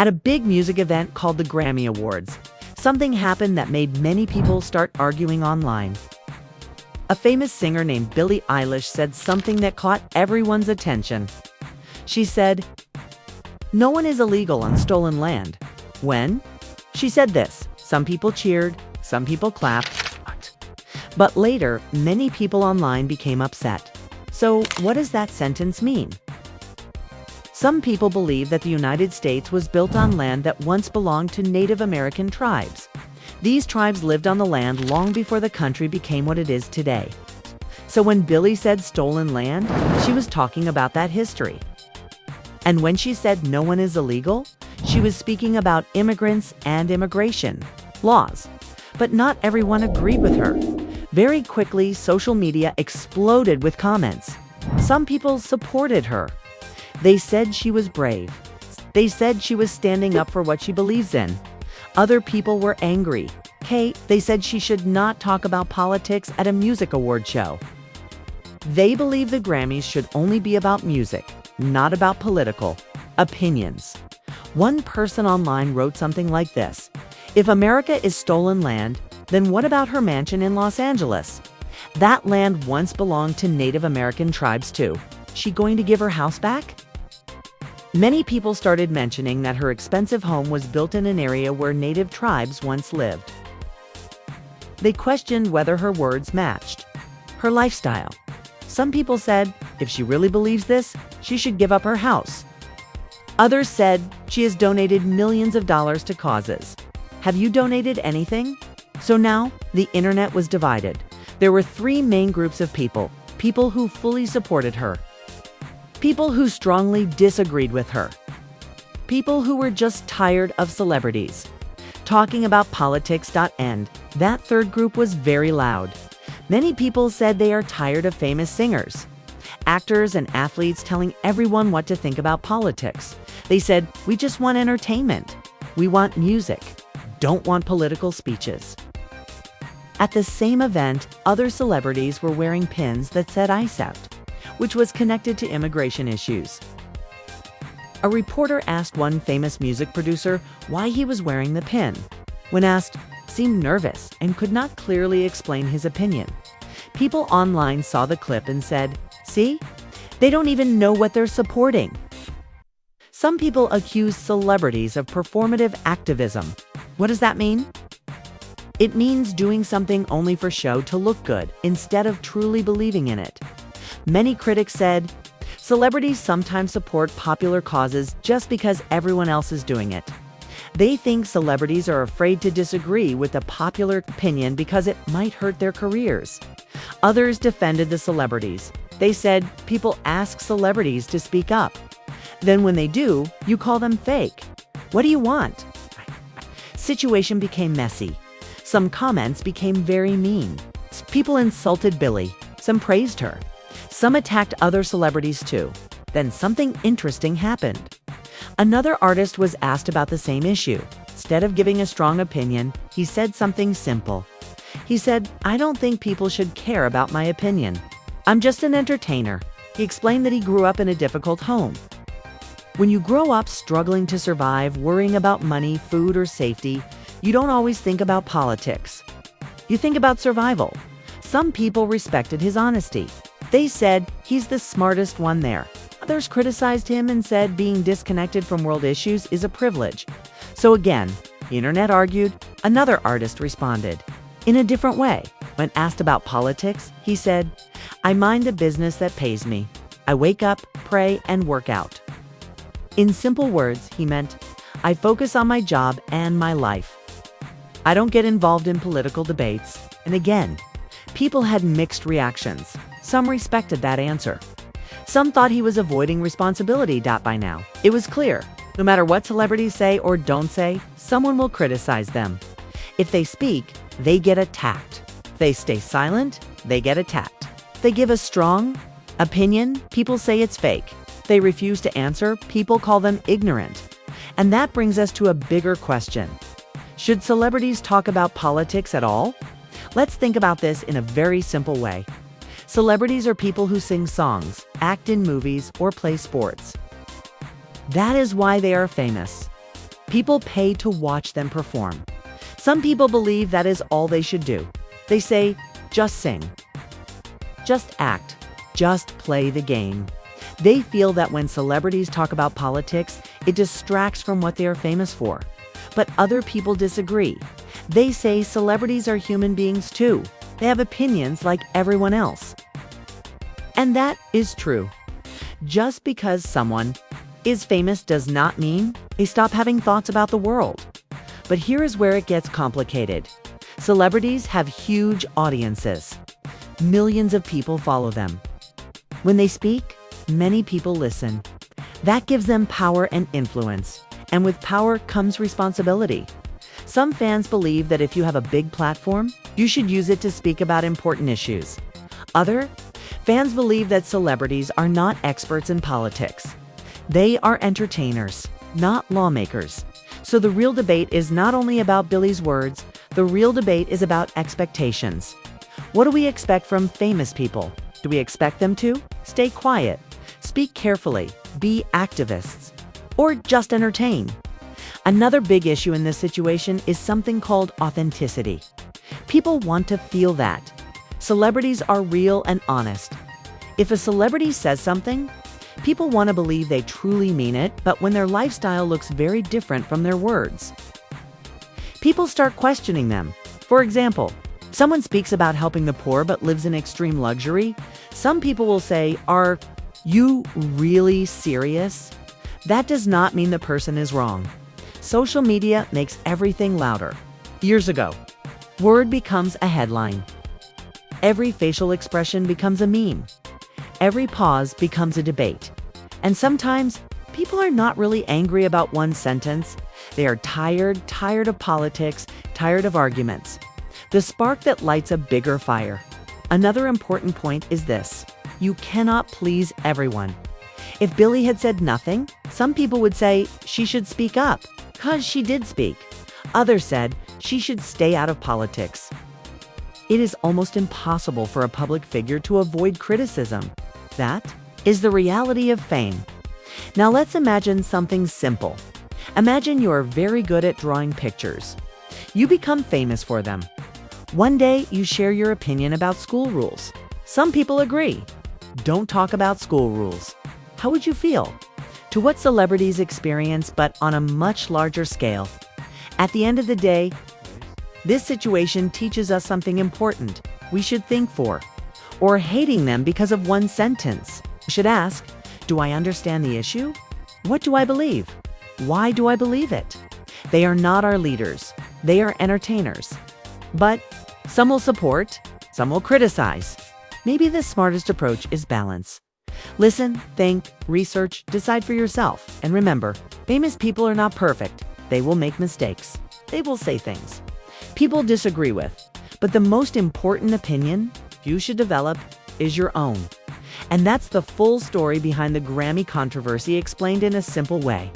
At a big music event called the Grammy Awards, something happened that made many people start arguing online. A famous singer named Billie Eilish said something that caught everyone's attention. She said, "No one is illegal on stolen land." When she said this, some people cheered, some people clapped. But later, many people online became upset. So, what does that sentence mean? Some people believe that the United States was built on land that once belonged to Native American tribes. These tribes lived on the land long before the country became what it is today. So when Billie said stolen land, she was talking about that history. And when she said no one is illegal, she was speaking about immigrants and immigration laws. But not everyone agreed with her. Very quickly, social media exploded with comments. Some people supported her. They said she was brave. They said she was standing up for what she believes in. Other people were angry. They said she should not talk about politics at a music award show. They believe the Grammys should only be about music, not about political opinions. One person online wrote something like this: "If America is stolen land, then what about her mansion in Los Angeles? That land once belonged to Native American tribes too. She going to give her house back?" Many people started mentioning that her expensive home was built in an area where Native tribes once lived. They questioned whether her words matched her lifestyle. Some people said, if she really believes this, she should give up her house. Others said she has donated millions of dollars to causes. Have you donated anything? So now, the internet was divided. There were three main groups of people: people who fully supported her, people who strongly disagreed with her, people who were just tired of celebrities talking about politics. And that third group was very loud. Many people said they are tired of famous singers, actors, and athletes telling everyone what to think about politics. They said, "We just want entertainment. We want music. Don't want political speeches." At the same event, other celebrities were wearing pins that said "accept," which was connected to immigration issues. A reporter asked one famous music producer why he was wearing the pin. When asked, seemed nervous and could not clearly explain his opinion. People online saw the clip and said, "See? They don't even know what they're supporting." Some people accuse celebrities of performative activism. What does that mean? It means doing something only for show to look good instead of truly believing in it. Many critics said, celebrities sometimes support popular causes just because everyone else is doing it. They think celebrities are afraid to disagree with the popular opinion because it might hurt their careers. Others defended the celebrities. They said people ask celebrities to speak up. Then when they do, you call them fake. What do you want? Situation became messy. Some comments became very mean. People insulted Billie. Some praised her. Some attacked other celebrities too. Then something interesting happened. Another artist was asked about the same issue. Instead of giving a strong opinion, he said something simple. He said, "I don't think people should care about my opinion. I'm just an entertainer." He explained that he grew up in a difficult home. When you grow up struggling to survive, worrying about money, food, or safety, you don't always think about politics. You think about survival. Some people respected his honesty. They said he's the smartest one there. Others criticized him and said being disconnected from world issues is a privilege. So again, the internet argued. Another artist responded in a different way. When asked about politics, he said, "I mind a business that pays me. I wake up, pray, and work out." In simple words, he meant, I focus on my job and my life. I don't get involved in political debates. And again, people had mixed reactions. Some respected that answer. Some thought he was avoiding responsibility. By now, it was clear, no matter what celebrities say or don't say, someone will criticize them. If they speak, they get attacked. If they stay silent, they get attacked. If they give a strong opinion, people say it's fake. If they refuse to answer, people call them ignorant. And that brings us to a bigger question. Should celebrities talk about politics at all? Let's think about this in a very simple way. Celebrities are people who sing songs, act in movies, or play sports. That is why they are famous. People pay to watch them perform. Some people believe that is all they should do. They say, just sing, just act, just play the game. They feel that when celebrities talk about politics, it distracts from what they are famous for. But other people disagree. They say celebrities are human beings too. They have opinions like everyone else. And that is true. Just because someone is famous does not mean they stop having thoughts about the world. But here is where it gets complicated. Celebrities have huge audiences. Millions of people follow them. When they speak, many people listen. That gives them power and influence. And with power comes responsibility. Some fans believe that if you have a big platform, you should use it to speak about important issues. Other fans believe that celebrities are not experts in politics. They are entertainers, not lawmakers. So the real debate is not only about Billie's words, the real debate is about expectations. What do we expect from famous people? Do we expect them to stay quiet, speak carefully, be activists, or just entertain? Another big issue in this situation is something called authenticity. People want to feel that. Celebrities are real and honest. If a celebrity says something, people want to believe they truly mean it, but when their lifestyle looks very different from their words, people start questioning them. For example, someone speaks about helping the poor but lives in extreme luxury. Some people will say, "Are you really serious?" That does not mean the person is wrong. Social media makes everything louder. Years ago, word becomes a headline. Every facial expression becomes a meme. Every pause becomes a debate. And sometimes, people are not really angry about one sentence. They are tired of politics, tired of arguments. The spark that lights a bigger fire. Another important point is this: you cannot please everyone. If Billie had said nothing, some people would say she should speak up, because she did speak. Others said she should stay out of politics. It is almost impossible for a public figure to avoid criticism. That is the reality of fame. Now let's imagine something simple. Imagine you're very good at drawing pictures. You become famous for them. One day you share your opinion about school rules. Some people agree. Don't talk about school rules. How would you feel? To what celebrities experience, but on a much larger scale. At the end of the day, this situation teaches us something important we should think for, or hating them because of one sentence. We should ask, do I understand the issue? What do I believe? Why do I believe it? They are not our leaders. They are entertainers. But some will support, some will criticize. Maybe the smartest approach is balance. Listen, think, research, decide for yourself. And remember, famous people are not perfect. They will make mistakes. They will say things people disagree with. But the most important opinion you should develop is your own. And that's the full story behind the Grammy controversy explained in a simple way.